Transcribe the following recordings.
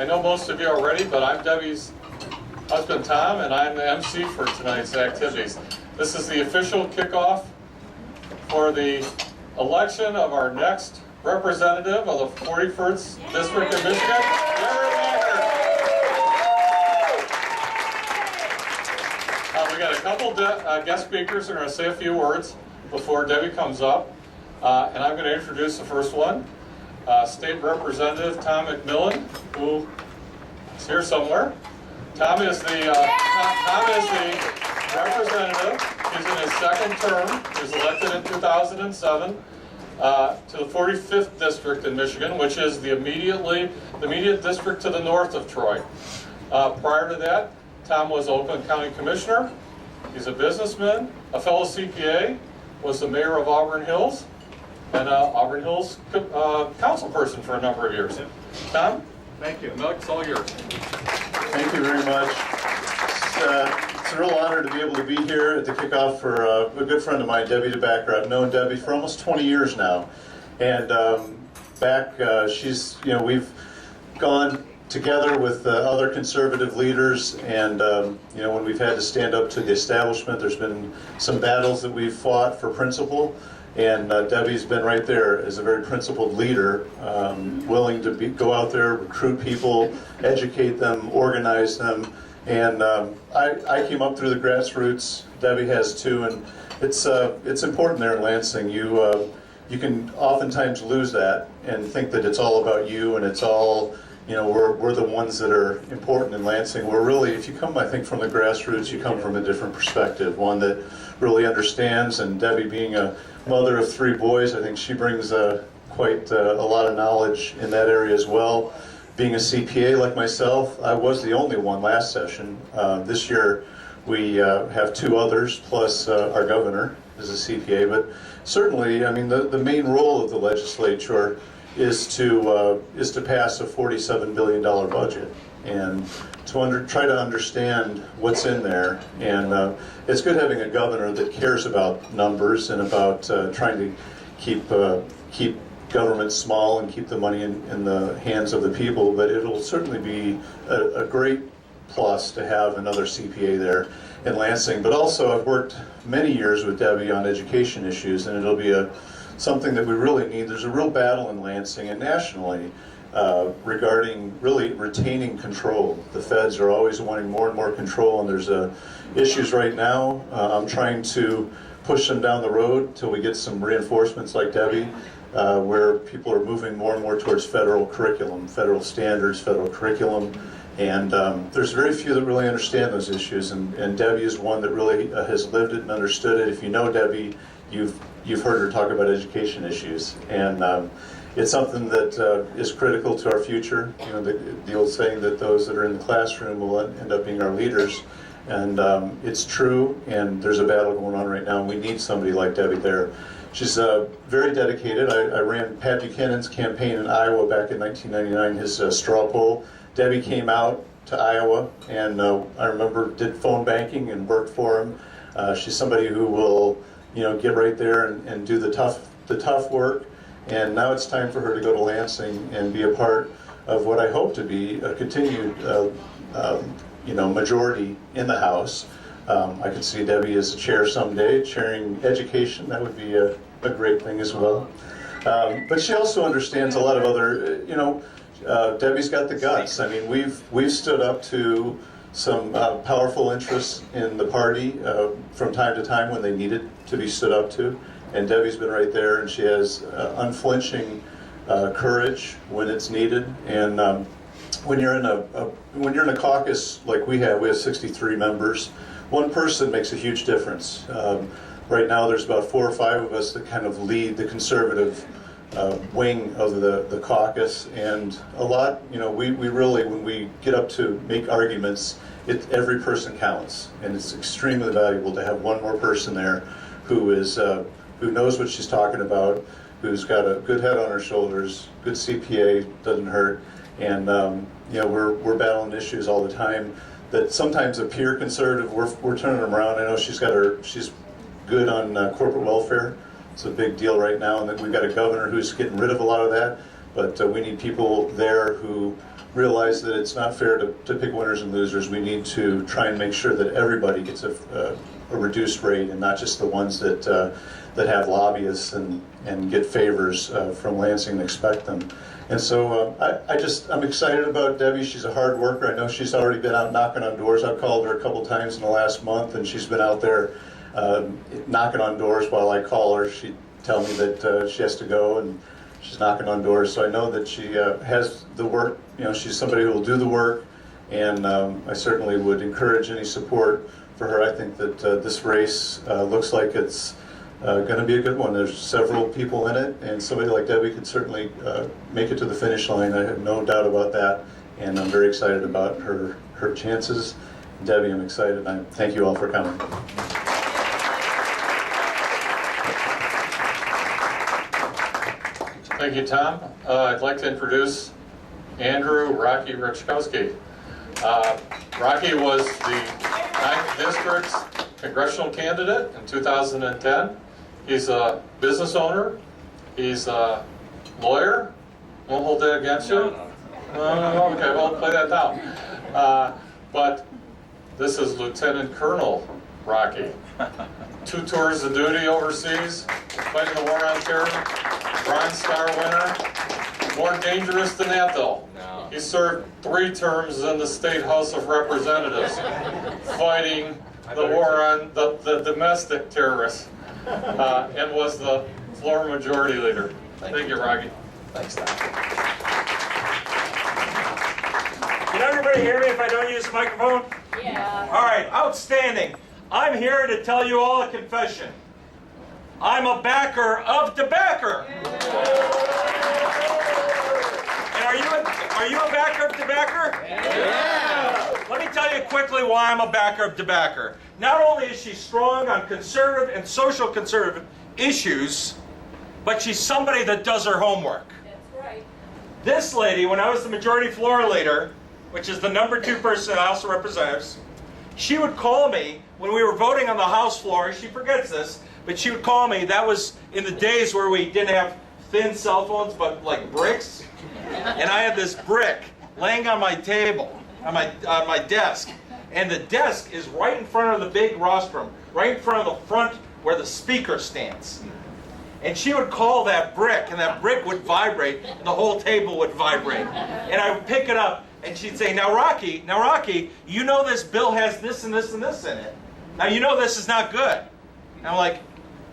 I know most of you already, but I'm Debbie's husband, Tom, and I'm the MC for tonight's activities. This is the official kickoff for the election of our next representative of the 41st District in Michigan, DeBacker. We got a couple guest speakers who are going to say a few words before Debbie comes up, and I'm going to introduce the first one. State Representative Tom McMillan, who is here somewhere. Tom is the representative. He's in his second term. He was elected in 2007 to the 45th district in Michigan, which is the immediate district to the north of Troy. Prior to that, Tom was Oakland County Commissioner. He's a businessman, a fellow CPA, was the mayor of Auburn Hills, and Auburn Hills council person for a number of years. Tom? Thank you. It's all yours. Thank you very much. It's a real honor to be able to be here at the kickoff for a good friend of mine, Debbie DeBacker. I've known Debbie for almost 20 years now, and we've gone together with other conservative leaders, and when we've had to stand up to the establishment, there's been some battles that we've fought for principle. And Debbie's been right there as a very principled leader, willing to go out there, recruit people, educate them, organize them. And I came up through the grassroots. Debbie has too, and it's important there in Lansing. You can oftentimes lose that and think that it's all about you and it's all, we're the ones that are important in Lansing. We're really, if you come, I think, from the grassroots, you come from a different perspective, one that really understands. And Debbie, being a mother of 3 boys, I think she brings quite a lot of knowledge in that area as well. Being a CPA like myself, I was the only one last session. This year we have 2 others, plus our governor is a CPA. But certainly, I mean, the main role of the legislature is to pass a $47 billion budget and to try to understand what's in there. And it's good having a governor that cares about numbers and about trying to keep government small and keep the money in the hands of the people. But it'll certainly be a great plus to have another CPA there in Lansing. But also, I've worked many years with Debbie on education issues, and it'll be something that we really need. There's a real battle in Lansing and nationally regarding really retaining control. The feds are always wanting more and more control, and there's issues right now. I'm trying to push them down the road till we get some reinforcements like Debbie, where people are moving more and more towards federal curriculum, federal standards, federal curriculum. And there's very few that really understand those issues, and Debbie is one that really has lived it and understood it. If you know Debbie, you've heard her talk about education issues, and it's something that is critical to our future. The old saying that those that are in the classroom will end up being our leaders, and it's true. And there's a battle going on right now, and we need somebody like Debbie there. She's very dedicated. I ran Pat Buchanan's campaign in Iowa back in 1999, his straw poll. Debbie came out to Iowa, and I remember did phone banking and worked for him. She's somebody who will get right there and do the tough work. And now it's time for her to go to Lansing and be a part of what I hope to be a continued majority in the House. I could see Debbie as a chair someday, chairing education. That would be a great thing as well. But she also understands a lot of other, Debbie's got the guts. I mean, we've stood up to some powerful interests in the party from time to time when they needed to be stood up to, and Debbie's been right there, and she has unflinching courage when it's needed. And when you're in a caucus like we have 63 members. One person makes a huge difference. Right now, there's about 4 or 5 of us that kind of lead the conservative wing of the caucus, and a lot, we really, when we get up to make arguments, every person counts, and it's extremely valuable to have one more person there who knows what she's talking about, who's got a good head on her shoulders, good CPA, doesn't hurt, and we're battling issues all the time that sometimes appear conservative. We're turning them around. I know she's good on corporate welfare. It's a big deal right now, and then we've got a governor who's getting rid of a lot of that. But we need people there who realize that it's not fair to pick winners and losers. We need to try and make sure that everybody gets a reduced rate, and not just the ones that have lobbyists and get favors from Lansing and expect them. And so I'm excited about Debbie. She's a hard worker. I know she's already been out knocking on doors. I've called her a couple times in the last month, and she's been out there knocking on doors while I call her. She'd tell me that she has to go, and she's knocking on doors. So I know that she has the work. You know, she's somebody who will do the work, and I certainly would encourage any support for her. I think that this race looks like it's going to be a good one. There's several people in it, and somebody like Debbie could certainly make it to the finish line. I have no doubt about that, and I'm very excited about her chances. Debbie, I'm excited, and I thank you all for coming. Thank you, Tom. I'd like to introduce Andrew Rocky Richkowski. Rocky was the 9th District's congressional candidate in 2010. He's a business owner. He's a lawyer. Won't hold that against you? No, okay, well, play that down. But this is Lieutenant Colonel Rocky. 2 tours of duty overseas, fighting the war on terror, Bronze Star winner. More dangerous than that, though. No. He served 3 terms in the State House of Representatives, fighting the war on the domestic terrorists, and was the floor majority leader. Thank you, Rocky. Thanks, Tom. Can everybody hear me if I don't use the microphone? Yeah. All right, outstanding. I'm here to tell you all a confession. I'm a backer of DeBacker. And are you a backer of DeBacker? Yeah. Let me tell you quickly why I'm a backer of DeBacker. Not only is she strong on conservative and social conservative issues, but she's somebody that does her homework. That's right. This lady, when I was the majority floor leader, which is the number 2 person in the House of Representatives, she would call me when we were voting on the House floor. She forgets this, but she would call me. That was in the days where we didn't have thin cell phones, but like bricks. And I had this brick laying on my table, on my desk. And the desk is right in front of the big rostrum, right in front of the front where the speaker stands. And she would call that brick, and that brick would vibrate, and the whole table would vibrate. And I would pick it up, and she'd say, now Rocky, you know this bill has this and this and this in it. Now you know this is not good. And I'm like,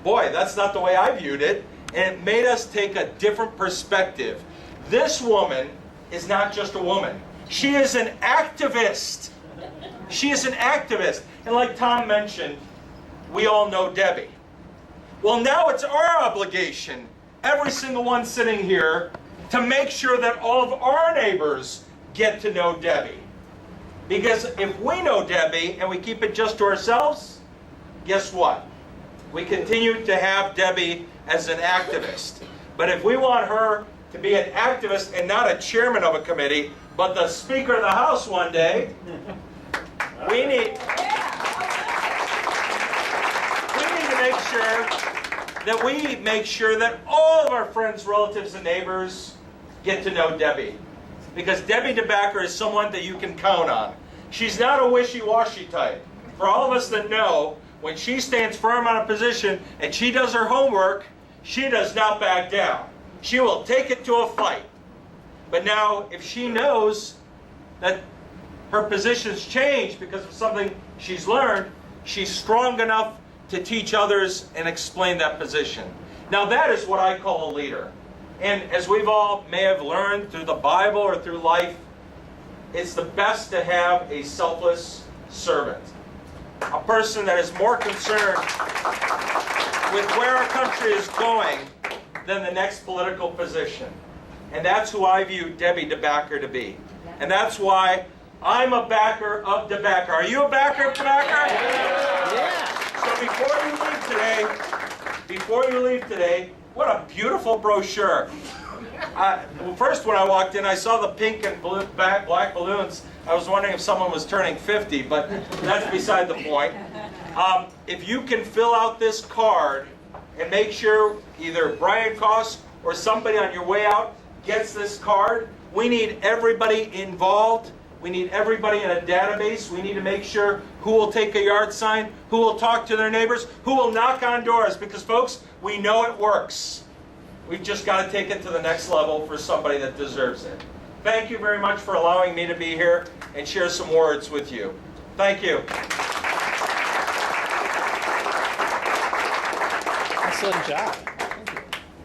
boy, that's not the way I viewed it. And it made us take a different perspective. This woman is not just a woman. She is an activist. She is an activist. And like Tom mentioned, we all know Debbie. Well, now it's our obligation, every single one sitting here, to make sure that all of our neighbors get to know Debbie. Because if we know Debbie and we keep it just to ourselves, guess what? We continue to have Debbie as an activist. But if we want her to be an activist and not a chairman of a committee, but the Speaker of the House one day, we need to make sure that all of our friends, relatives, and neighbors get to know Debbie. Because Debbie DeBacker is someone that you can count on. She's not a wishy-washy type. For all of us that know, when she stands firm on a position and she does her homework, she does not back down. She will take it to a fight. But now, if she knows that her position's changed because of something she's learned, she's strong enough to teach others and explain that position. Now that is what I call a leader. And as we've all may have learned through the Bible or through life, it's the best to have a selfless servant. A person that is more concerned with where our country is going than the next political position. And that's who I view Debbie DeBacker to be. And that's why I'm a backer of DeBacker. Are you a backer of DeBacker? Yeah. So before you leave today, what a beautiful brochure. Well, first when I walked in, I saw the pink and blue, black balloons. I was wondering if someone was turning 50, but that's beside the point. If you can fill out this card and make sure either Brian Koss or somebody on your way out gets this card, We need everybody involved. We need everybody in a database. We need to make sure who will take a yard sign, who will talk to their neighbors, who will knock on doors. Because, folks, we know it works. We've just got to take it to the next level for somebody that deserves it. Thank you very much for allowing me to be here and share some words with you. Thank you. Excellent job.